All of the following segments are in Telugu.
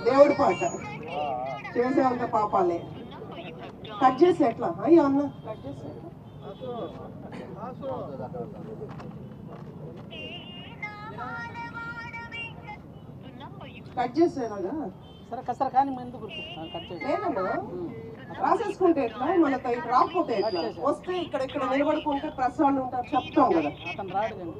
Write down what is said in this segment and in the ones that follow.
దేవుడి పాట చేసేంత పాపాలే. కట్ చేసి ఎట్లా అయ్యో అన్న కట్ చేసి కట్ చేసేలాగా సరే కానీ ఎందుకు లేదమ్మా, రాసేసుకుంటే ఎట్లా, మన రాకపోతే ఎట్లా, వస్తే ఇక్కడ నిలబడుకుంటే ప్రెస్ వాళ్ళు ఉంటారు చెప్తాం కదా. అతను రాడు.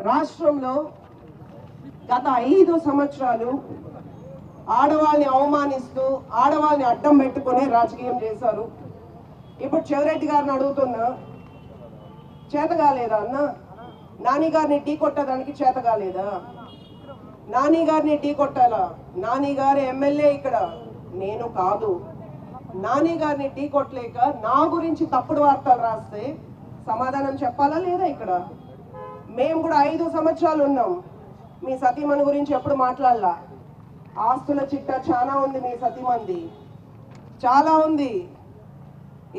రాష్ట్రంలో గత 5 సంవత్సరాలు ఆడవాళ్ళని అవమానిస్తూ ఆడవాళ్ళని అడ్డం పెట్టుకునే రాజకీయం చేశారు. ఇప్పుడు చెవిరెడ్డి గారిని అడుగుతున్నా, చేత కాలేదా అన్న? నాని గారిని ఢీ కొట్టడానికి చేత కాలేదా? నాని గారిని ఢీ కొట్టాలా? నాని గారు ఎమ్మెల్యే ఇక్కడ, నేను కాదు. నాని గారిని ఢీ కొట్టలేక నా గురించి తప్పుడు వార్తలు రాస్తే సమాధానం చెప్పాలా లేదా? ఇక్కడ మేము కూడా 5 సంవత్సరాలు ఉన్నాం. మీ సతీమణి గురించి ఎప్పుడు మాట్లాడలా. ఆస్తుల చిట్టా చాలా ఉంది, మీ సతీమణిది చాలా ఉంది.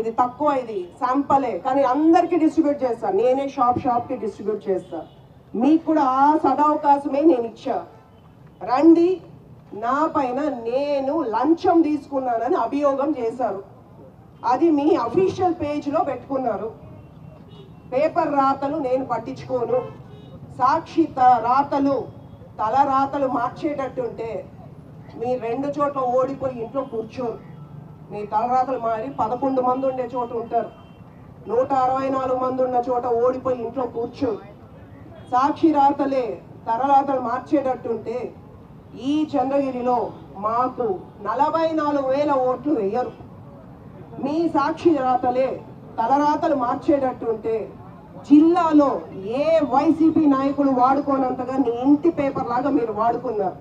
ఇది తక్కువ, ఇది శాంపలే, కానీ అందరికీ డిస్ట్రిబ్యూట్ చేస్తా. నేనే షాప్కి డిస్ట్రిబ్యూట్ చేస్తా. మీకు కూడా ఆ సదవకాశమే నేను ఇచ్చా. రండి, నా పైన నేను లంచం తీసుకున్నానని అభియోగం చేశారు. అది మీ అఫీషియల్ పేజ్లో పెట్టుకున్నారు. పేపర్ రాతలు నేను పట్టించుకోను. సాక్షి రాతలు తల రాతలు మార్చేటట్టుంటే మీ 2 చోట్ల ఓడిపోయి ఇంట్లో కూర్చోరు. మీ తలరాతలు మారి 11 మంది ఉండే చోట ఉంటారు. 164 మంది ఉన్న చోట ఓడిపోయి ఇంట్లో కూర్చోరు. సాక్షి రాతలే తలరాతలు మార్చేటట్టుంటే ఈ చంద్రగిరిలో మాకు 44,000 ఓట్లు వేయరు. మీ సాక్షి రాతలే తలరాతలు మార్చేటట్టుంటే జిల్లాలో ఏ వైసీపీ నాయకులు వాడుకోనంతగా నీ ఇంటి పేపర్ లాగా మీరు వాడుకున్నారు.